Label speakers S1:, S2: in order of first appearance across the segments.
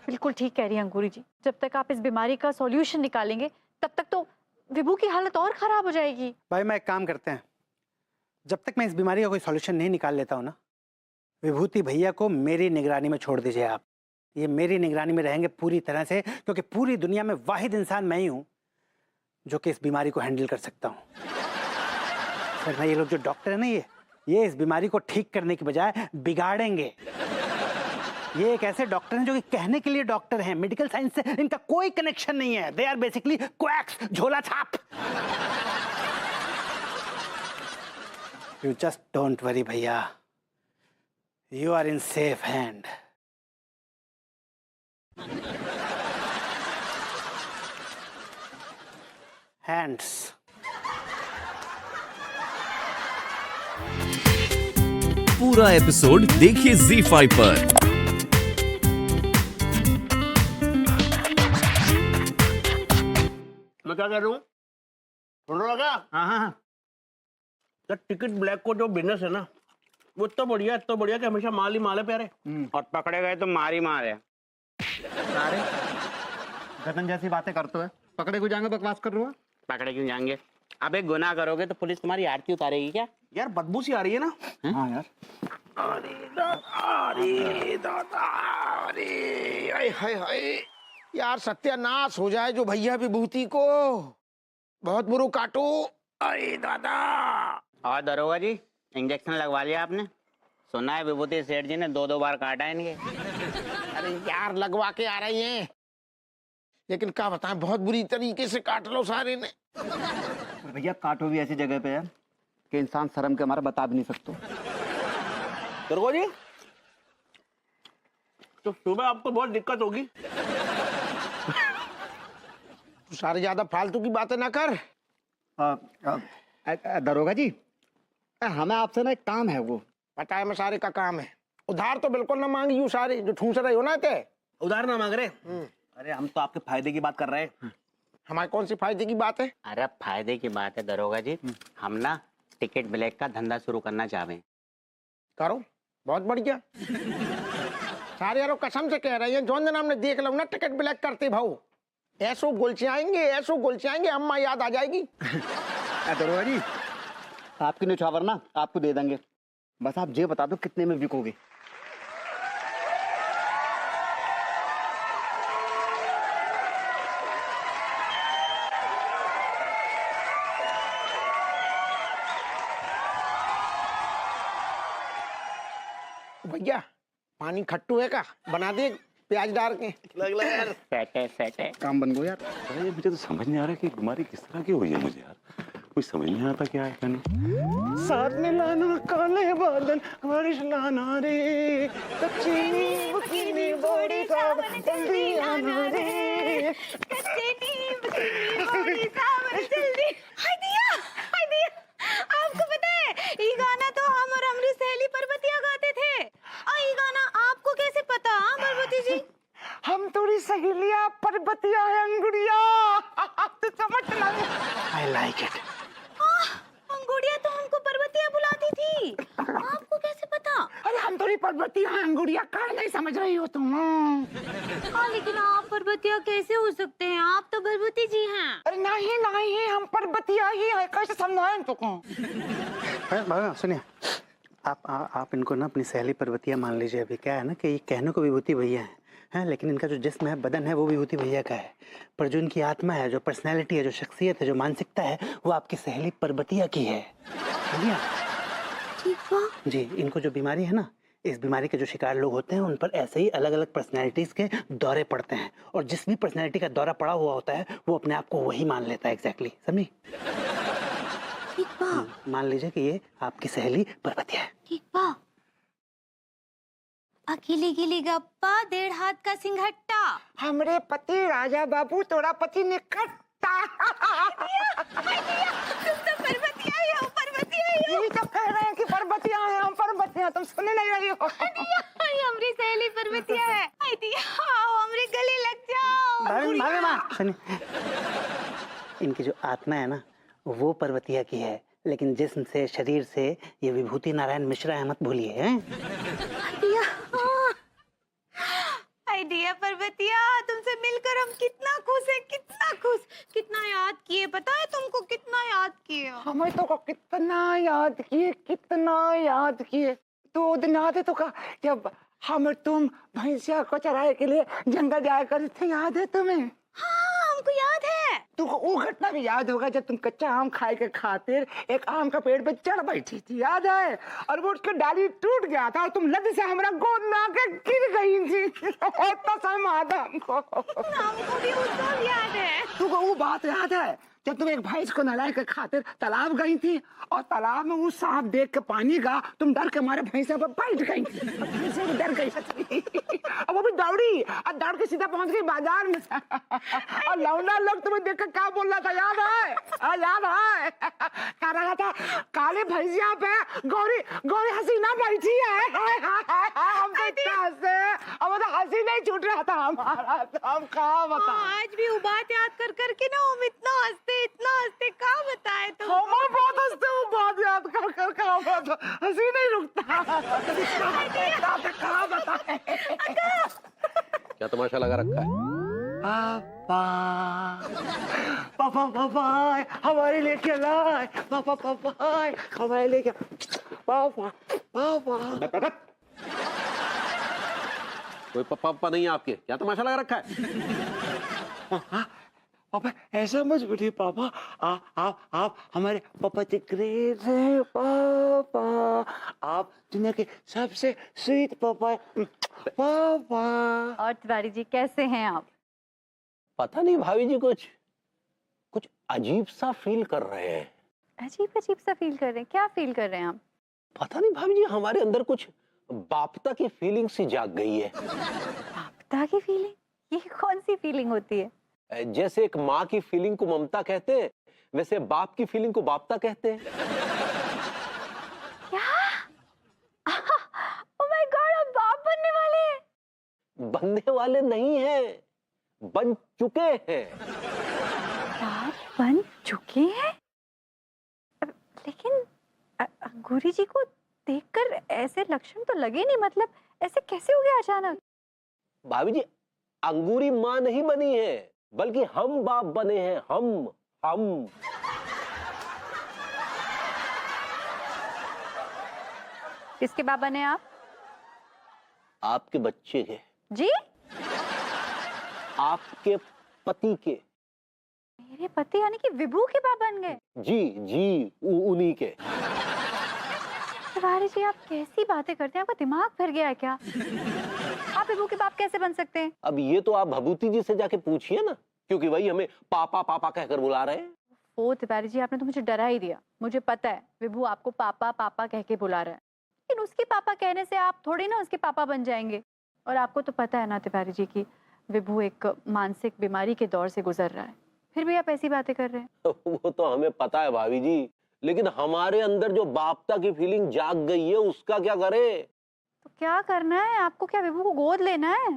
S1: बिल्कुल ठीक कह रही हैं अंगूरी जी। जब तक आप इस बीमारी का सॉल्यूशन निकालेंगे तब तक तो विभू की हालत और खराब हो जाएगी।
S2: भाई मैं एक काम करते हैं, जब तक मैं इस बीमारी का कोई सॉल्यूशन नहीं निकाल लेता हूँ ना, विभूति भैया को मेरी निगरानी में छोड़ दीजिए आप। ये मेरी निगरानी में रहेंगे पूरी तरह से, क्योंकि पूरी दुनिया में वाहिद इंसान मैं ही हूँ जो कि इस बीमारी को हैंडल कर सकता हूँ। वरना ये लोग जो डॉक्टर है ना, ये इस बीमारी को ठीक करने की बजाय बिगाड़ेंगे। ये एक ऐसे डॉक्टर हैं जो कि कहने के लिए डॉक्टर हैं, मेडिकल साइंस से इनका कोई कनेक्शन नहीं है। दे आर बेसिकली क्वैक्स, झोला छाप। यू जस्ट डोंट वरी भैया, you are in safe hand. Hands.
S3: पूरा एपिसोड देखिए ZEE5 पर।
S4: मैं क्या कह रहा हूँ, सुन रहा क्या?
S2: हाँ।
S4: टिकट ब्लैक को जो बिजनेस है ना, वो इतना बढ़िया कि हमेशा माल ही माल है प्यारे।
S5: और पकड़े गए तो मार ही मार है।
S6: सारे गदन जैसी बातें करते है, पकड़े को जाएंगे बकवास कर रहे हो।
S5: पकड़े क्यों जाएंगे? अब एक गुनाह करोगे तो पुलिस तुम्हारी आरती उतारेगी क्या?
S4: यार बदबू सी आ रही है ना।
S6: हाँ यार,
S4: अरे दादा, अरे हाय हाय हाय
S7: यार सत्यानाश हो जाए जो भैया विभूति को, बहुत बुरो काटो।
S4: अरे दादा।
S5: और दरोगा जी, इंजेक्शन लगवा लिया आपने? सुना है विभूति सेठ जी ने 2-2 बार काटा है इनके।
S7: अरे यार लगवा के आ रही हैं, लेकिन क्या बताएं, बहुत बुरी तरीके से काट लो सारे ने।
S6: भैया काटो भी ऐसी जगह पे है कि इंसान शर्म के हमारा बता भी नहीं सकते।
S4: दरोगा जी, तो सुबह आपको बहुत दिक्कत होगी।
S7: सारे ज्यादा फालतू की बातें ना कर।
S6: दरोगा जी, हमें आपसे ना एक काम है। वो
S7: पता है मैं सारे का काम है। उधार तो बिल्कुल ना मांगी यू सारे जो ठूस रहे हो ना ते।
S4: उधार ना मांग रहे।
S6: अरे हम तो आपके फायदे की बात कर रहे हैं।
S7: हमारे कौन सी फायदे की बात है?
S5: अरे फायदे की बात है दरोगा जी, हम ना टिकट ब्लैक का धंधा शुरू करना चाहते हैं।
S7: करो, बहुत बढ़िया। सारे यारों कसम से कह रहे हैं, जौन दिन हमने देख लो ना टिकट ब्लैक करते भाऊ, ऐसो गोलचे आएंगे, अम्मा याद आ जाएगी।
S6: दरोगा जी, आपकी निछावर ना आपको दे देंगे, बस आप ये बता दो कितने में बिकोगे।
S7: भैया पानी खट्टू है का, बना दे प्याज डाल के।
S4: लग यार।
S5: सेट है।
S6: काम बन गो यार।
S8: अरे मुझे तो समझ नहीं आ रहा कि बीमारी किस तरह की हुई है मुझे यार, कुछ समझ नहीं आता क्या है क्या नहीं।
S4: साथ में लाना काले बादल बारिश लाना रे, कच्ची नींब की बड़ी सावन जल्दी आना रे,
S1: कच्चे नींब की बड़ी सावन जल्दी। हाय दिया। आपको पता है ये गाना तो हम और हमारी सहेली पर्वतिया गाते थे। और ये गाना आपको कैसे पता? हाँ पर्वती जी,
S7: हम थोड़ी सहेलियां पर्वतिया है अंगुड़िया। तो समझ लगे।
S2: I like it.
S1: अंगूरिया तो हमको पर्वतिया बुलाती थी, आपको कैसे पता?
S7: अरे हम थोड़ी पर्वतिया हैं अंगुड़िया, काहे नहीं समझ रही हो तुम?
S1: हाँ लेकिन आप पर्वतिया कैसे हो सकते हैं? आप तो पर्वती जी हैं।
S7: अरे नहीं हम पर्वतिया ही है, कैसे समझाएं तुमको?
S2: सुनिए, आप इनको ना अपनी सहेली पर्वतिया मान लीजिए। अभी क्या है ना कि ये कहने को विभूति भैया हैं, लेकिन इनका जो जिस्म है, बदन है, वो विभूति भैया का है। पर जो इनकी आत्मा है, जो पर्सनैलिटी है, जो शख्सियत है, जो मानसिकता है, वो आपकी सहेली पर्वतिया की है। समझिए?
S1: ठीक बा।
S2: जी, इनको जो बीमारी है ना, इस बीमारी के जो शिकार लोग होते हैं उन पर ऐसे ही अलग अलग पर्सनैलिटीज के दौरे पड़ते हैं, और जिस भी पर्सनैलिटी का दौरा पड़ा हुआ होता है वो अपने आप को वही मान लेता है। एग्जैक्टली, समझी?
S1: ठीक बा।
S2: मान लीजिए कि ये आपकी सहेली पर्वतिया है।
S1: ठीक बा। अकेली गिली गप्पा, 1.5 हाथ का सिंघट्टा।
S7: हमरे पति राजा बाबू, तोरा पति निकट्टा।
S1: तुम तो पर्वतिया ही हो, पर्वतिया ही हो।
S7: यही तो कह रहे हैं कि पर्वतिया हैं, हम पर्वतिया, तुम सुनने नहीं रही हो।
S1: हमारी सहेली पर्वतिया है। आई दिया, आओ हमरे गले लग जाओ।
S2: सुनिए, इनकी जो आत्मा है ना, वो पर्वतिया की है, लेकिन जिस्म से, शरीर से ये विभूति नारायण मिश्रा है, मत भूलिए।
S1: दिया पर्वत बिटिया, तुमसे मिलकर हम कितना खुश है, कितना खुश, कितना याद किए, पता है तुमको कितना याद किए।
S7: हमें तो कितना याद किए, कितना याद किए। तो दिन याद है तो का जब हम तुम भैंसिया को चराए के लिए जंगल जाया करते थे, याद है तुम्हें?
S1: हाँ हमको याद है।
S7: तुमको वो घटना भी याद होगा जब तुम कच्चा आम खाए के खातिर एक आम का पेड़ पे चढ़ बैठी थी, याद है? और वो उसकी डाली टूट गया था और तुम लद से हमारा गोद में आके गिर गई थी। तो समय आता हमको
S1: भी वो सब याद है।
S7: तुमको वो बात याद है जब तुम एक भैंस को नहलाए के खातिर तालाब गई थी और तालाब में वो सांप देख के पानी का तुम डर के मारे भैंसे पर बैठ गई थी। भैंसे भी डर गई और वो भी दौड़ी और दौड़ के सीधा पहुंच गई बाजार में। और लौंडा लोग तुम्हें देख के क्या बोल रहा था, याद है? याद है? कह रहा था काले भैंसिया पे गौरी गौरी हसीना बैठी है। हम तो कैसे अब तो हंसी नहीं छूट रहा था हमारा, तो हम कहाँ बताएं।
S1: आज भी वो बात याद कर करके ना हम इतना हंसते कहाँ बताए तुम।
S7: हम बहुत हंसते, वो बात याद कर कर कहाँ बात हंसी नहीं रुकता। कहाँ बताए।
S9: क्या तमाशा लगा रखा है?
S7: पापा पापा पापा हमारे लेके लाए, पापा पापा हमारे लेके, पापा पापा।
S9: कोई पप्पा पप्पा नहीं है आपके? क्या तमाशा लगा रखा है?
S7: पापा ऐसा मत बोलिए पापा, आप हमारे पापा द ग्रेट हैं पापा, आप दुनिया के सबसे स्वीट पापा पापा।
S1: और तिवारी जी कैसे हैं आप?
S9: पता नहीं भाभी जी कुछ अजीब सा फील कर रहे हैं।
S1: अजीब सा फील कर रहे हैं? क्या फील कर रहे हैं आप?
S9: पता नहीं भाभी जी, हमारे अंदर कुछ बापता की फीलिंग सी जाग गई है।
S1: बापता की फीलिंग? ये कौन सी फीलिंग होती है?
S9: जैसे एक माँ की फीलिंग को ममता कहते हैं, वैसे बाप की फीलिंग को बापता कहते हैं।
S1: क्या? ओह माय गॉड, आप बाप बनने वाले हैं?
S9: बनने वाले नहीं हैं, बन चुके हैं।
S1: बाप बन चुके हैं? लेकिन अंगूरी जी को देखकर ऐसे लक्षण तो लगे नहीं, मतलब ऐसे कैसे हो गया अचानक?
S9: भाभी जी, अंगूरी माँ नहीं बनी है, बल्कि हम बाप बने हैं। हम
S1: किसके बाप बने आप?
S9: आपके बच्चे के,
S1: जी?
S9: आपके पति के।
S1: मेरे पति यानी कि विभू के बाप बन गए?
S9: जी उन्हीं के।
S1: तिवारी जी आप कैसी बातें करते हैं, आपका दिमाग फिर गया है क्या? आप विभू के बाप कैसे बन सकते हैं?
S9: अब ये तो आप भभूति जी से जाके पूछिए ना, क्योंकि वही हमें पापा पापा कहकर बुला रहे हैं।
S1: ओ तिवारी जी, आपने तो मुझे डरा ही दिया। मुझे पता है विभू आपको पापा पापा कह के बुला रहा है, लेकिन उसके पापा कहने से आप थोड़ी ना उसके पापा बन जाएंगे। और आपको तो पता है ना तिवारी जी की विभू एक मानसिक बीमारी के दौर से गुजर रहा है, फिर भी आप ऐसी बातें कर रहे हैं।
S9: वो तो हमें पता है भाभी जी, लेकिन हमारे अंदर जो बापता की फीलिंग जाग गई है, उसका क्या करें?
S1: तो क्या करना है आपको? क्या विभू को गोद लेना है?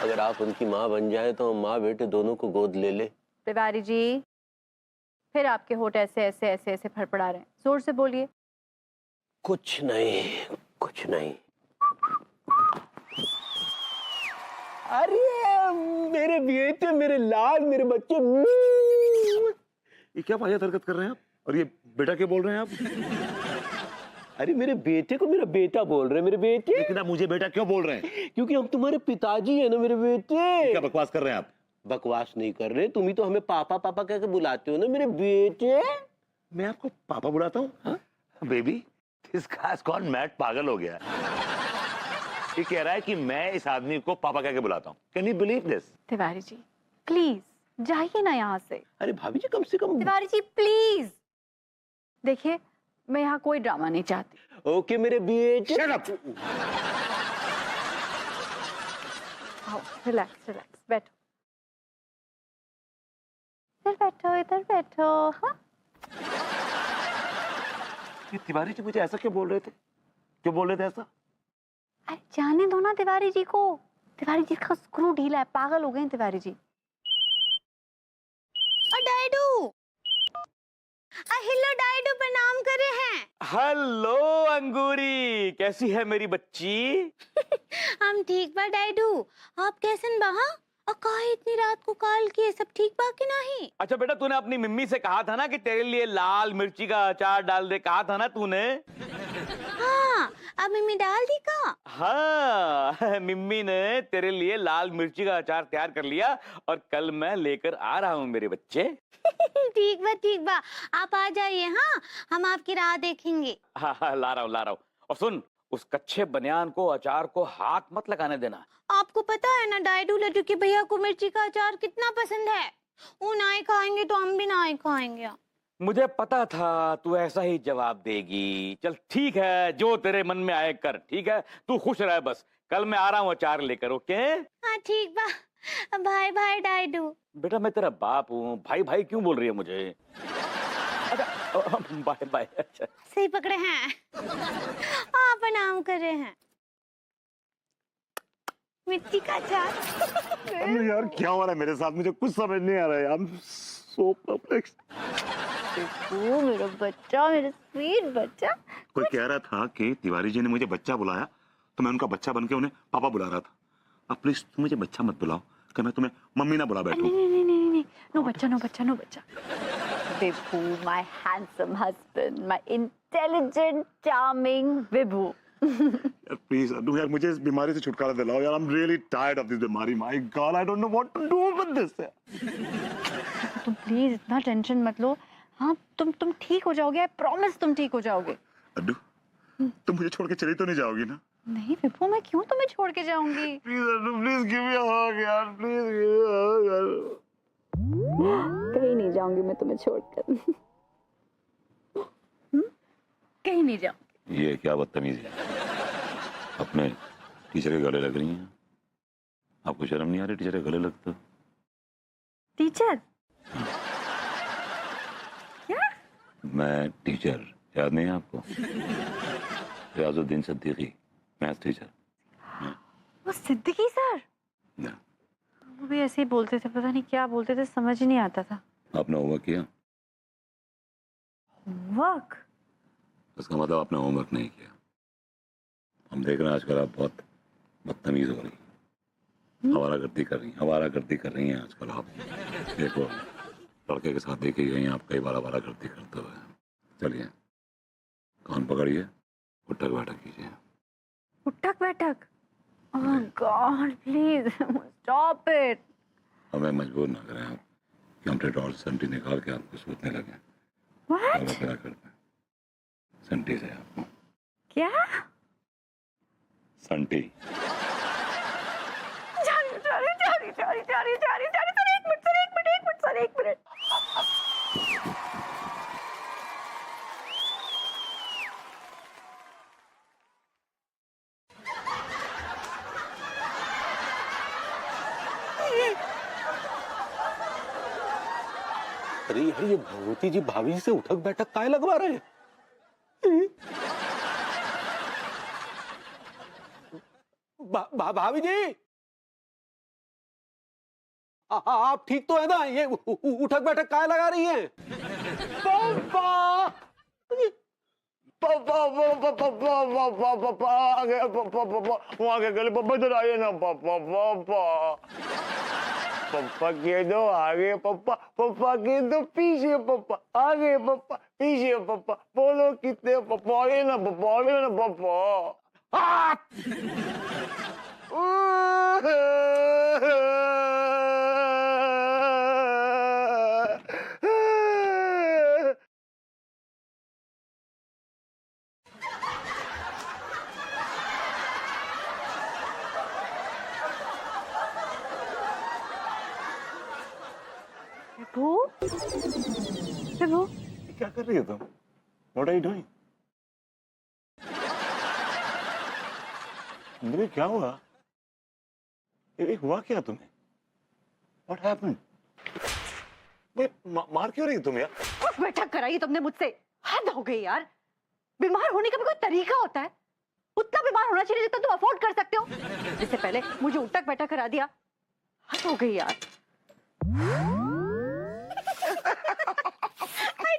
S9: अगर आप उनकी माँ बन जाए तो हम माँ बेटे दोनों को गोद ले ले।
S1: तिवारी जी फिर आपके होठ ऐसे ऐसे ऐसे ऐसे फड़फड़ा रहे हैं, जोर से बोलिए।
S9: कुछ नहीं। अरे मेरे बेटे, मेरे लाल, मेरे बच्चे।
S8: ये क्या वाहियात हरकत कर रहे हैं आप? और ये बेटा क्या बोल रहे हैं आप?
S9: अरे मेरे बेटे को मेरा बेटा बोल रहे हैं, मेरे बेटे।
S8: लेकिन आप मुझे बेटा क्यों बोल रहे हैं?
S9: क्योंकि हम तुम्हारे पिताजी है ना मेरे बेटे।
S8: क्या बकवास कर रहे हैं आप?
S9: बकवास नहीं कर रहे, तुम ही तो हमें पापा पापा कह के बुलाते हो ना मेरे बेटे।
S8: मैं आपको पापा बुलाता हूँ? Baby, this guy has gone mad, पागल हो गया। ये कह रहा है कि मैं इस आदमी को पापा कह के बुलाता हूँ। Can you believe this?
S1: Tiwari ji please जाइए ना यहाँ से।
S9: अरे भाभी जी कम से कम।
S1: तिवारी जी प्लीज देखिए, मैं यहाँ कोई ड्रामा नहीं चाहती।
S9: ओके मेरे बेटे।
S8: Shut up!
S1: आओ रिलैक्स, बैठो, इधर बैठो। हाँ
S8: ये तिवारी जी मुझे ऐसा क्यों बोल रहे थे? क्यों बोल रहे थे ऐसा?
S1: अरे जाने दो ना तिवारी जी को, तिवारी जी का स्क्रू ढीला है, पागल हो गए हैं तिवारी जी। डैडू, हेलो डाइडू प्रणाम करे हैं।
S8: हेलो अंगूरी, कैसी है मेरी बच्ची?
S1: हम ठीक बा डाइडू, आप कैसन बा? और काहे इतनी रात को कॉल किए, सब ठीक बा कि नहीं?
S8: अच्छा बेटा, तूने अपनी मम्मी से कहा था ना कि तेरे लिए लाल मिर्ची का अचार डाल दे, कहा था ना तूने?
S1: हाँ, अब मम्मी डाल दी का?
S8: हाँ मम्मी ने तेरे लिए लाल मिर्ची का अचार तैयार कर लिया और कल मैं लेकर आ रहा हूँ मेरे बच्चे।
S1: ठीक बा, आप आ जाइए। हाँ, हम आपकी राह देखेंगे।
S8: हाँ हाँ, ला रहा हूँ। और सुन, उस कच्चे बनियान को, अचार को हाथ मत लगाने देना।
S1: आपको पता है ना डाइडू लड्डू के भैया को मिर्ची का अचार कितना पसंद है। वो नहीं खाएंगे तो हम भी नहीं खाएंगे।
S8: मुझे पता था तू ऐसा ही जवाब देगी। चल ठीक है, जो तेरे मन में आए कर। ठीक है, तू खुश रह बस। कल मैं आ रहा हूँ अचार लेकर। ओके?
S1: हाँ ठीक बा, बाय बाय डाइडू।
S8: बेटा मैं तेरा बाप हूँ, भाई भाई क्यों बोल रही है मुझे? अच्छा बाय बाय। अच्छा
S1: सही पकड़े हैं। आप प्रणाम कर रहे हैं। मिर्ची का अचार।
S8: अरे यार क्या हो रहा है मेरे साथ, मुझे कुछ समझ नहीं आ रहा है। I am so perplex.
S1: ओ मेरा बच्चा, मेरा स्वीट बच्चा।
S8: कोई कह रहा था कि तिवारी जी ने मुझे बच्चा बुलाया तो मैं उनका बच्चा बन के उन्हें पापा बुला रहा था। अब प्लीज तुम मुझे बच्चा मत बुलाओ, कि मैं तुम्हें मम्मी ना बुला बैठूं।
S1: नहीं, नो बच्चा। Vibhu, my handsome husband, my intelligent, charming Vibhu.
S8: Please यार मुझे इस बीमारी से छुटकारा दिलाओ यार। I am really tired of this बीमारी। My god, I don't know what to do with this.
S1: तुम प्लीज इतना टेंशन मत लो। हाँ, तुम ठीक हो जाओगे। आई प्रॉमिस तुम ठीक हो जाओगे।
S8: अड्डू, तुम मुझे छोड़ के चली तो नहीं जाओगी ना?
S1: नहीं विभू, मैं क्यों तुम्हें छोड़ के जाऊंगी?
S8: Please Addu, please give me a hug यार, please give me a hug यार।
S1: कहीं नहीं जाऊंगी मैं तुम्हें छोड़कर। कहीं नहीं जाऊंगी।
S8: ये क्या बदतमीजी है, अपने टीचर के गले लग रही हैं। आपको शर्म नहीं आ रही टीचर के गले लगते?
S1: टीचर? क्या?
S8: मैं टीचर, याद नहीं है आपको? Riyazuddin Siddiqui, math teacher.
S1: वो सिद्दीकी सर?
S8: ना।
S1: वो भी ऐसे ही बोलते थे, पता नहीं क्या बोलते थे, समझ ही नहीं आता था।
S8: आपने होमवर्क किया?
S1: होमवर्क?
S8: इसका मतलब आपने होमवर्क नहीं किया। हम देख रहे हैं आजकल आप बहुत बदतमीज हो रही, आवारागर्दी कर रही हैं आजकल आप। देखो, लड़के के साथ देखे गई हैं आप कई बार आवारागर्दी करते हुए। चलिए कान पकड़िए, उठक बैठक कीजिए।
S1: उठक बैठक? ओह गॉड, प्लीज स्टॉप इट।
S8: हमें मजबूर ना करें आप कि हम डेटॉल संटी निकाल के आपको सूतने लगे।
S1: व्हाट?
S8: क्या करते हैं संटी से आपको?
S1: क्या?
S8: संटी।
S1: एक मिनट।
S9: अरे यार, ये भगवती जी भाभी से उठक बैठक काय लगवा रहे हैं? भाभी जी, आप ठीक तो है ना? ये उठक बैठक काय लगा रही हैं?
S8: पापा पापा पापा पापा पापा पापा आ गया। पापा पापा वहां के गले। पापा इधर आइए ना। पापा पापा पापा के दो आगे, पापा पापा के दो पीछे, पापा आगे, पापा पीछे, पापा बोलो कितने? पापा आगे ना, पापा आगे ना, पापा।
S1: विभू, विभू,
S8: क्या कर रही हो तुम? What are you doing? मुझे क्या हुआ? ये हुआ क्या तुम्हें? What happened? मार क्यों रही तुम यार?
S1: उठ बैठक कराई तुमने मुझसे। हद हो गई यार। बीमार होने का भी कोई तरीका होता है? उतना बीमार होना चाहिए जितना तुम अफोर्ड कर सकते हो। इससे पहले मुझे उठक बैठक करा दिया। हद हो गई यार। I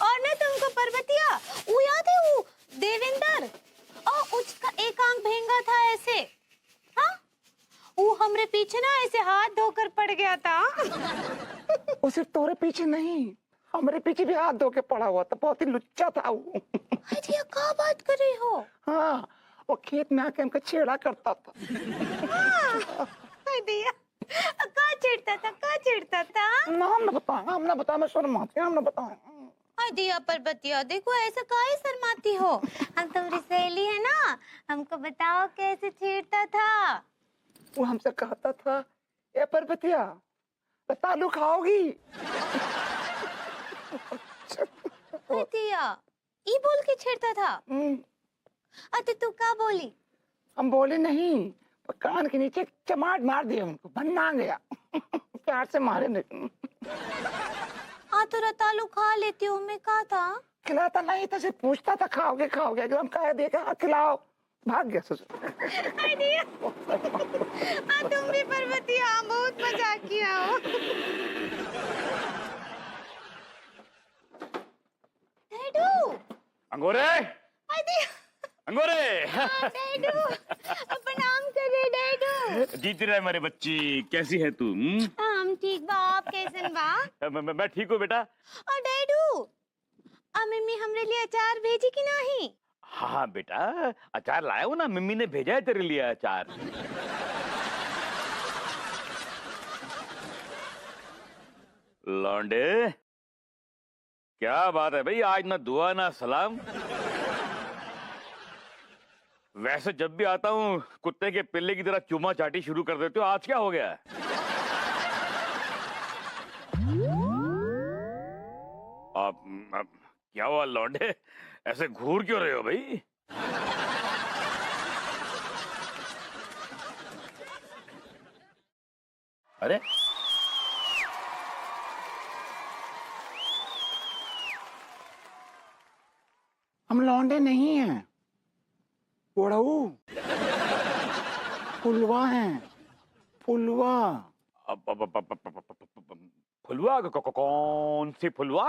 S1: और ना तुमको पर्वतिया वो याद है वो देवेंद्र और उसका एक आंख भेंगा था ऐसे, हाँ वो हमरे पीछे ना ऐसे हाथ धोकर पड़ गया था।
S7: वो सिर्फ तोरे पीछे नहीं, हमारे पीछे भी हाथ धो के पड़ा हुआ था, बहुत ही लुच्चा था वो।
S1: अरे क्या बात कर रही हो?
S7: हाँ, वो खेत में आके हमको छेड़ा करता था।
S1: का चिढ़ता था?
S7: नाम ना बता, मैं शर्माती हूँ, नाम ना बताऊं।
S1: दिया पर्वतिया देखो ऐसा काहे शर्माती हो? हम तुम्हारी सहेली है ना, हमको बताओ कैसे छेड़ता था?
S7: वो हमसे कहता था, ए पर्वतिया तालू खाओगी?
S1: पर्वतिया ये बोल के छेड़ता था? अरे तू क्या बोली?
S7: हम बोले नहीं, पर कान के नीचे चमाट मार दिया, उनको बनना गया। प्यार से मारे नहीं।
S1: तो रतालू खा लेती हूँ मैं, कहा था
S7: खिलाता नहीं था, सिर्फ पूछता था खाओगे खाओगे, एकदम कह दिया हाँ खिलाओ, भाग गया ससुर।
S1: तुम भी पर्वतिया बहुत मजाक किया हो। डैडू
S8: अंगोरे, अंगोरे।
S1: डैडू प्रणाम करे डैडू।
S8: जीती रहे मेरे बच्ची, कैसी है तू?
S1: हम ठीक बा, आप कैसन बा?
S8: मैं ठीक हूँ बेटा।
S1: और डैडू मम्मी हमरे लिए अचार भेजी कि नहीं?
S8: हाँ बेटा, अचार लाया हूँ ना, मम्मी ने भेजा है तेरे लिए अचार। लौंडे, क्या बात है भाई, आज ना दुआ ना सलाम। वैसे जब भी आता हूँ कुत्ते के पिल्ले की तरह चूमा चाटी शुरू कर देते हो, आज क्या हो गया? अब क्या हुआ लौंडे, ऐसे घूर क्यों रहे हो भाई? अरे
S7: हम लौंडे नहीं हैं, बुढ़ऊ फुलवा हैं, फुलवा।
S8: फुलवा? कौन सी फुलवा?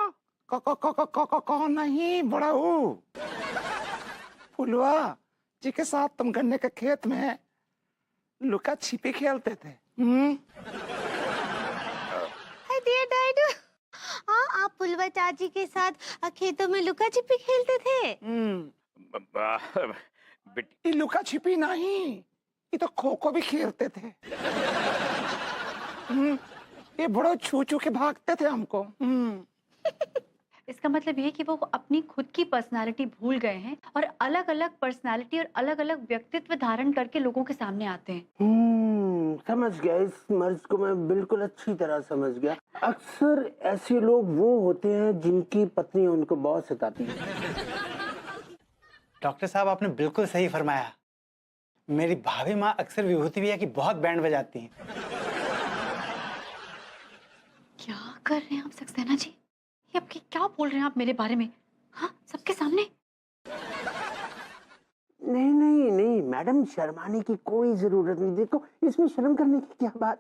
S7: कौन नहीं, बुढ़ऊ फुलवा जी के साथ तुम गन्ने के खेत में लुका छिपी खेलते थे।
S1: डैडू आप फुलवा चाची के साथ खेतों में लुका छिपी खेलते थे?
S7: ये लुका छिपी नहीं, ये तो खो खो भी खेलते थे। ये बड़ो छू छू के भागते थे हमको।
S10: इसका मतलब ये कि वो अपनी खुद की पर्सनालिटी भूल गए हैं और अलग अलग पर्सनालिटी और अलग अलग व्यक्तित्व धारण करके लोगों के सामने आते हैं।
S11: समझ गया, इस मर्ज को मैं बिल्कुल अच्छी तरह समझ गया। अक्सर ऐसे लोग वो होते हैं जिनकी पत्नी उनको बहुत सताती है।
S2: डॉक्टर साहब आपने बिल्कुल सही फरमाया। मेरी भाभी माँ अक्सर विभूति भैया की बहुत बैंड बजाती हैं।
S10: क्या कर रहे हैं आप सक्सेना जी? ये आपकी क्या बोल रहे हैं आप मेरे बारे में? हाँ, सबके सामने?
S11: नहीं मैडम, शर्माने की कोई जरूरत नहीं। देखो इसमें शर्म करने की क्या बात।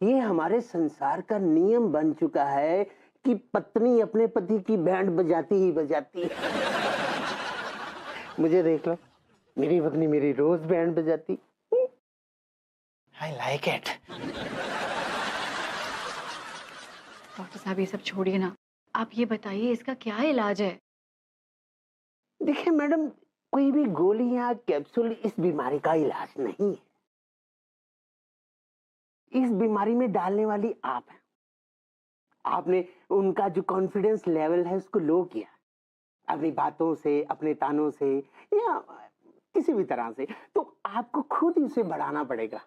S11: ये हमारे संसार का नियम बन चुका है कि पत्नी अपने पति की बैंड बजाती ही बजाती है। मुझे देख लो, मेरी पत्नी मेरी रोज बैंड बजाती।
S2: I like it.
S10: डॉक्टर साहब ये सब छोड़िए ना, आप ये बताइए इसका क्या इलाज है?
S11: देखिए मैडम, कोई भी गोली या कैप्सूल इस बीमारी का इलाज नहीं है। इस बीमारी में डालने वाली आप हैं। आपने उनका जो कॉन्फिडेंस लेवल है उसको लो किया, अपनी बातों से, अपने तानों से या किसी भी तरह से। तो आपको खुद ही उसे बढ़ाना पड़ेगा।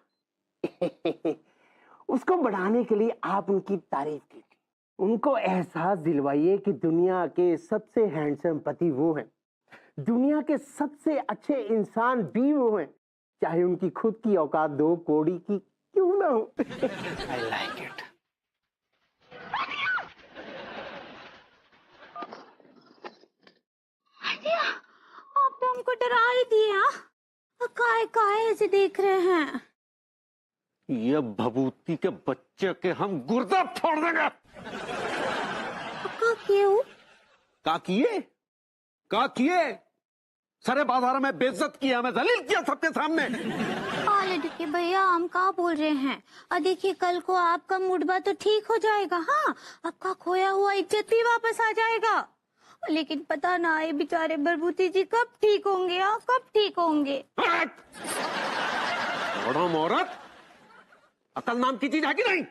S11: उसको बढ़ाने के लिए आप उनकी तारीफ कीजिए, उनको एहसास दिलवाइए कि दुनिया के सबसे हैंडसम पति वो हैं, दुनिया के सबसे अच्छे इंसान भी वो हैं, चाहे उनकी खुद की औकात 2 कौड़ी की क्यों ना हो।
S2: I like it.
S1: आप तो हमको डरा ही दिए। काहे काहे ऐसे देख रहे हैं?
S9: ये भभूति के बच्चे के हम गुर्दा फोड़ देंगे।
S1: क्यों?
S9: का किए सारे बाजार में बेइज्जत किया, हमें जलील किया सबके सामने।
S1: देखिए भैया, हम कहाँ बोल रहे हैं। और देखिए कल को आपका मूडबा तो ठीक हो जाएगा। हाँ, आपका खोया हुआ इज्जत भी वापस आ जाएगा। लेकिन पता ना है बेचारे बरबूती जी कब ठीक होंगे। हाँ, कब ठीक होंगे।
S9: औरत, अकल नाम की चीज है कि नहीं?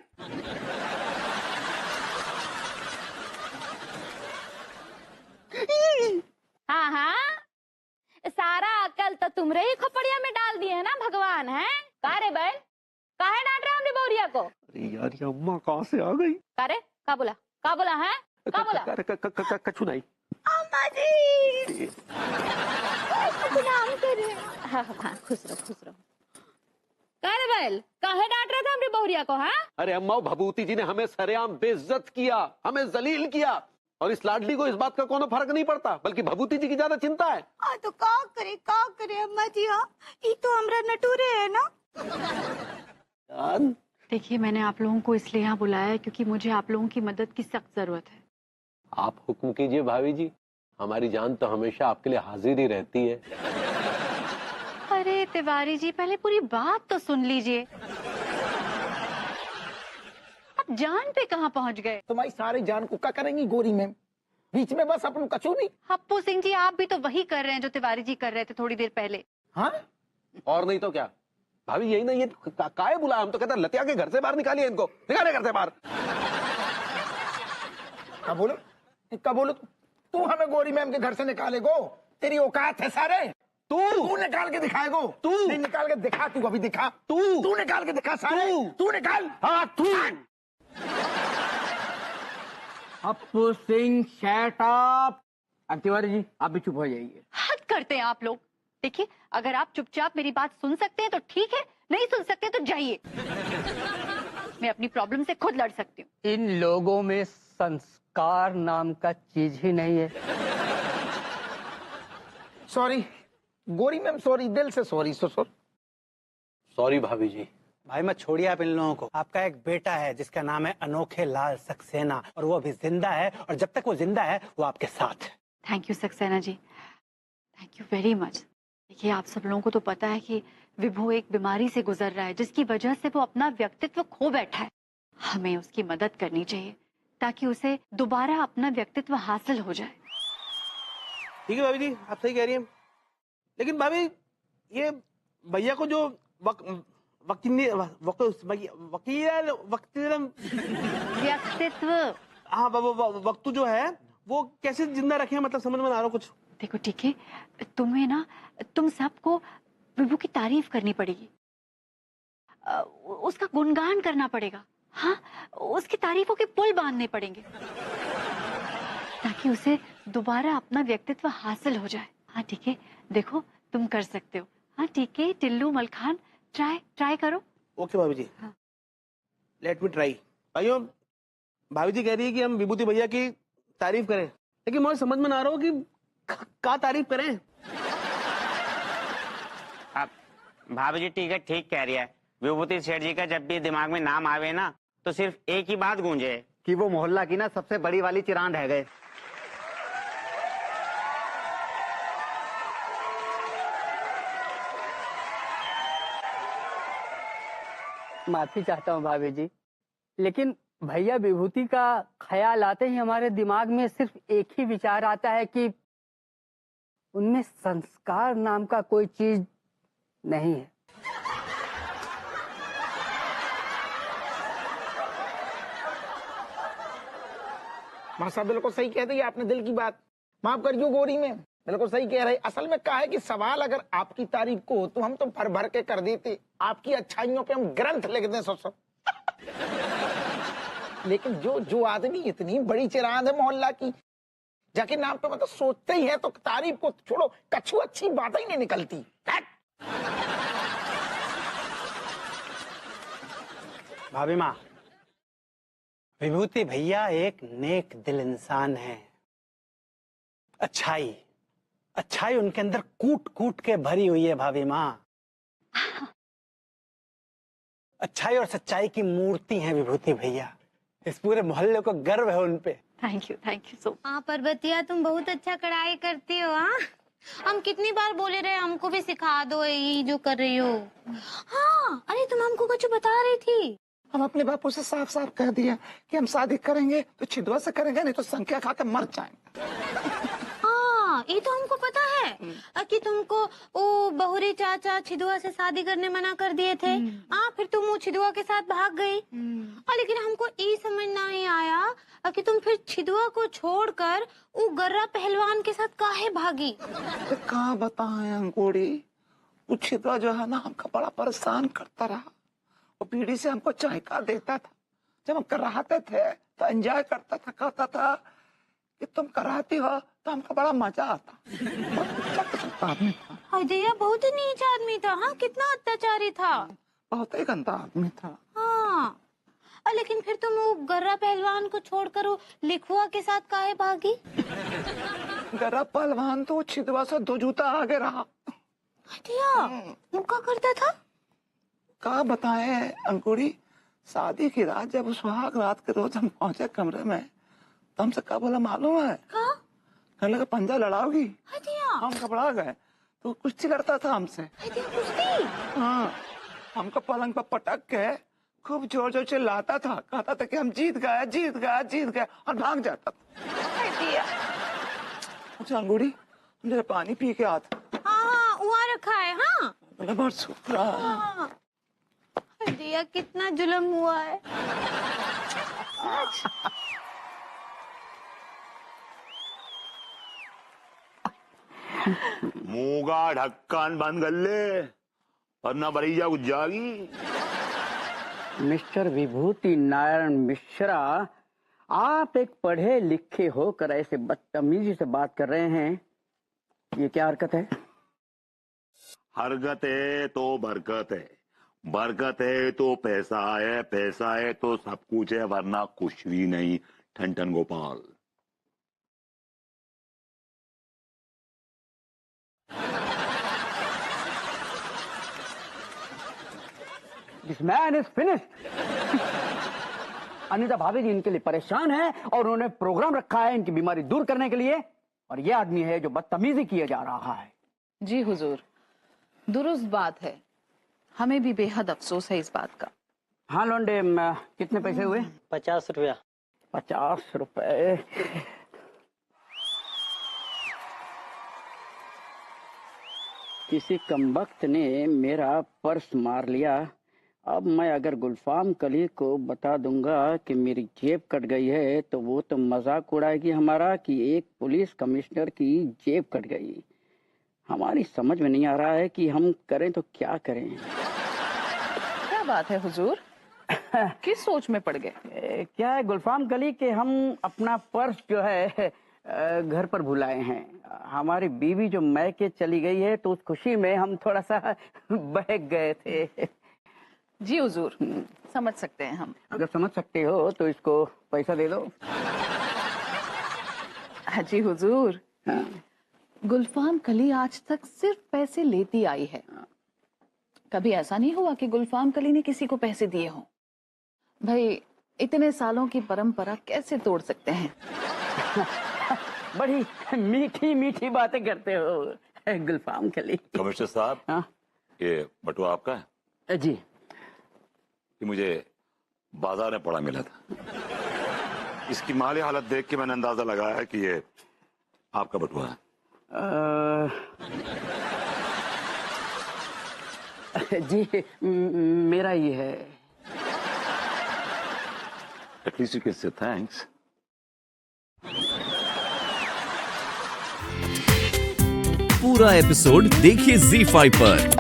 S1: हाँ हाँ, सारा अकल तो तुमरे ही खोपड़िया में डाल दिए ना भगवान। है कारे बैल, काहे डांट रहे हमने बौरिया को?
S9: अरे यार, ये अम्मा कहाँ से आ गई?
S1: कारे का बोला है? का बोला?
S9: कछु नहीं।
S1: अम्मा जी नाम करे। हाँ हाँ, खुश रहो। कारे बैल, काहे डांट रहे थे हमने बौरिया को? हाँ,
S9: अरे अम्मा, भभूति जी ने हमें सरेआम बेइज्जत किया, हमें जलील किया, और इस लाडली को इस बात का कोनो फर्क नहीं पड़ता, बल्कि भभूति जी की ज्यादा चिंता है।
S1: तो का करे अम्मा जी। हाँ, ये तो हमरा नटूरे है ना।
S10: देखिए, मैंने आप लोगों को इसलिए यहाँ बुलाया है क्योंकि मुझे आप लोगों की मदद की सख्त जरूरत है।
S9: आप हुक्म कीजिए भाभी जी, हमारी जान तो हमेशा आपके लिए हाजिर ही रहती है।
S10: अरे तिवारी जी, पहले पूरी बात तो सुन लीजिए। आप जान पे कहाँ पहुँच गए?
S7: तुम्हारी सारी जान को क्या करेंगी गोरी में, बीच में बस अपन कचू नहीं।
S10: हप्पू सिंह जी, आप भी तो वही कर रहे हैं जो तिवारी जी कर रहे थे थोड़ी देर पहले।
S7: हाँ,
S9: और नहीं तो क्या भाभी, यही नहीं, ये काहे बुलाया? हम तो कहते लतिया के घर से बाहर निकालिए इनको, निकाले घर से बाहर।
S7: क्या बोलो तू हमें गोरी मैम के घर से निकालेगो? तेरी औकात है सारे? तू निकाल के दिखाएगो? तू नहीं निकाल के दिखा, तू अभी दिखा। तू निकाल के दिखा सारे, तू निकाल।
S9: हाँ, तू।
S11: Happu Singh, shut up. तिवारी जी, आप भी चुप हो जाइए।
S10: हद करते हैं आप लोग। देखिए, अगर आप चुपचाप मेरी बात सुन सकते हैं तो ठीक है, नहीं सुन सकते तो जाइए। मैं अपनी प्रॉब्लम से खुद लड़ सकती हूँ।
S11: इन लोगों में संस्कार नाम का चीज ही नहीं है।
S7: सॉरी गोरी मैम, सॉरी, दिल से सॉरी।
S9: सॉरी भाभी जी।
S2: भाई मत छोड़िए आप इन लोगों को। आपका एक बेटा है जिसका नाम है अनोखे लाल सक्सेना, और वो अभी जिंदा है, और जब तक वो जिंदा है वो आपके साथ है।
S10: Thank you Saxena ji, thank you very much. देखिए, आप सब लोगों को तो पता है कि विभू एक बीमारी से गुजर रहा है जिसकी वजह से वो अपना व्यक्तित्व खो बैठा है। हमें उसकी मदद करनी चाहिए ताकि उसे दोबारा अपना व्यक्तित्व हासिल हो जाए।
S4: ठीक है भाभी जी, आप सही कह रही हैं। लेकिन भाभी, ये भैया को जो
S10: व्यक्तित्व,
S4: हाँ, वक्त जो है वो कैसे जिंदा रखे, मतलब समझ में आ रहा कुछ।
S10: देखो ठीक है, तुम सबको विभू की तारीफ करनी पड़ेगी, उसका गुणगान करना पड़ेगा। हाँ, उसकी तारीफों के पुल बांधने पड़ेंगे ताकि उसे दोबारा अपना व्यक्तित्व हासिल हो जाए। हाँ ठीक है, देखो तुम कर सकते हो। हाँ ठीक है, टिल्लू मलखान, ट्राई करो।
S4: ओके भाभी जी, लेट मी ट्राई। भाइयों, भाभी जी कह रही है कि हम विभूति भैया की तारीफ करें, लेकिन मुझे समझ में ना रहा हो कि का तारीफ करें।
S5: अब भाभी जी ठीक कह रही है। विभूति सेठ जी का जब भी दिमाग में नाम आवे ना, तो सिर्फ एक ही बात गूंजे
S6: कि वो मोहल्ला की ना सबसे बड़ी वाली चिरांद है गए।
S11: माफी चाहता हूँ भाभी जी, लेकिन भैया विभूति का ख्याल आते ही हमारे दिमाग में सिर्फ एक ही विचार आता है कि उनमें संस्कार नाम का कोई चीज नहीं है।
S7: मां साहब बिल्कुल सही कह दी आपने, दिल की बात। माफ करियो गोरी में, बिल्कुल सही कह रहे। असल में क्या है कि सवाल अगर आपकी तारीफ को हो तो हम तो भर भर के कर देते, आपकी अच्छाइयों पे हम ग्रंथ लिख दें सब। लेकिन जो आदमी इतनी बड़ी चिरांद है मोहल्ला की, जाके नाम पे मतलब सोचते ही है तो तारीफ को छोड़ो, कछु अच्छी बात ही नहीं निकलती।
S2: भाभी माँ, विभूति भैया एक नेक दिल इंसान है। अच्छाई उनके अंदर कूट कूट के भरी हुई है भाभी माँ। अच्छाई और सच्चाई की मूर्ति हैं विभूति भैया। इस पूरे मोहल्ले को गर्व है उन पे।
S10: Thank you so.
S1: हाँ पर्वतिया, तुम बहुत अच्छा कढ़ाई करती हो। हाँ, हम कितनी बार बोले रहे हमको भी सिखा दो ये जो कर रही हो। हाँ, अरे तुम हमको कुछ बता रही थी।
S7: हम अपने बापू से साफ साफ कह दिया कि हम शादी करेंगे तो छिदवा से करेंगे, नहीं तो संख्या खा के मर जाएंगे।
S1: हाँ, ये तो हमको पता है कि तुमको वो बहुरी चाचा छिदुआ से शादी करने मना कर दिए थे। हाँ, फिर तुम वो छिदुआ के साथ भाग गई। लेकिन हमको ये समझ नहीं आया कि तुम फिर छिदुआ को छोड़कर वो गर्रा पहलवान के साथ काहे भागी।
S7: कहाँ बताएं अंकुड़ी, वो छिदवा जो है ना हमको बड़ा परेशान करता रहा। वो पीढ़ी से हमको चहका देता था। जब हम कराते थे तो एंजॉय करता था, कहता था कि तुम कराती हो तो हमको बड़ा मजा आता। आदमी था।
S1: अजय बहुत ही नीच आदमी था। हाँ, कितना अत्याचारी था।
S7: बहुत ही गंदा आदमी था।
S1: हाँ, लेकिन फिर तुम वो गर्रा पहलवान को छोड़कर वो लिखुआ के साथ काहे भागी।
S7: गर्रा पहलवान तो छिदवा से 2 जूता आगे रहा।
S1: वो क्या करता था?
S7: क्या बताएं अंकुड़ी, शादी की रात जब सुहाग रात के रोज हम पहुंचे कमरे में तो हमसे क्या बोला मालूम है? कहने लगा पंजा लड़ाओगी। हम घबरा गए तो कुश्ती लड़ता था हमसे। हाँ, हमको पलंग पर पटक के खूब जोर जोर से लाता था, कहता था कि हम जीत गए और भाग जाता था। अच्छा अंगूरी, मुझे पानी पी के आता।
S1: हाँ, वहाँ रखा है। हाँ,
S7: बहुत शुक्रिया।
S1: दिया कितना जुल्म हुआ है।
S8: मुंह का ढक्कन बंद कर ले वरना बड़ी जा कुछ जागी।
S11: मिस्टर विभूति नारायण मिश्रा, आप एक पढ़े लिखे होकर ऐसे बदतमीजी से बात कर रहे हैं, ये क्या हरकत है?
S8: हरकत है तो बरकत है, बरकत है तो पैसा है तो सब कुछ है, वरना कुछ भी नहीं। ठन Gopal.
S11: This man is finished. Anita भाभी जी इनके लिए परेशान है और उन्होंने प्रोग्राम रखा है इनकी बीमारी दूर करने के लिए, और ये आदमी है जो बदतमीजी किए जा रहा है।
S12: जी हुजूर, दुरुस्त बात है, हमें भी बेहद अफसोस है इस बात का।
S11: हाँ लौंडे, कितने पैसे हुए?
S13: 50 रुपया।
S11: 50 रुपए। किसी कमबख्त ने मेरा पर्स मार लिया। अब मैं अगर गुलफाम कली को बता दूंगा कि मेरी जेब कट गई है तो वो तो मजाक उड़ाएगी हमारा कि एक पुलिस कमिश्नर की जेब कट गई। हमारी समझ में नहीं आ रहा है कि हम करें तो क्या करें।
S12: क्या बात है हुजूर, किस सोच में पड़ गए?
S11: क्या है गुलफाम कली कि हम अपना पर्स जो है घर पर भुलाए हैं। हमारी बीवी जो मैके चली गई है तो उस खुशी में हम थोड़ा सा बहक गए थे।
S12: जी हुजूर, समझ सकते हैं हम।
S11: अगर समझ सकते हो तो इसको पैसा दे दो।
S12: जी हुजूर,
S11: हाँ।
S12: गुलफाम कली आज तक सिर्फ पैसे लेती आई है। कभी ऐसा नहीं हुआ कि गुलफाम कली ने किसी को पैसे दिए हों। भाई, इतने सालों की परंपरा कैसे तोड़ सकते हैं?
S11: बड़ी मीठी मीठी बातें करते हो गुलफाम कली।
S8: कमिश्नर साहब,
S11: हाँ?
S8: ये बटुआ आपका है?
S11: जी।
S8: ये मुझे बाजार में पड़ा मिला था। इसकी माली हालत देख के मैंने अंदाजा लगाया है कि ये आपका बटुआ है।
S11: जी मेरा ही है।
S8: At least you can say thanks.
S3: पूरा एपिसोड देखिए ZEE5 पर।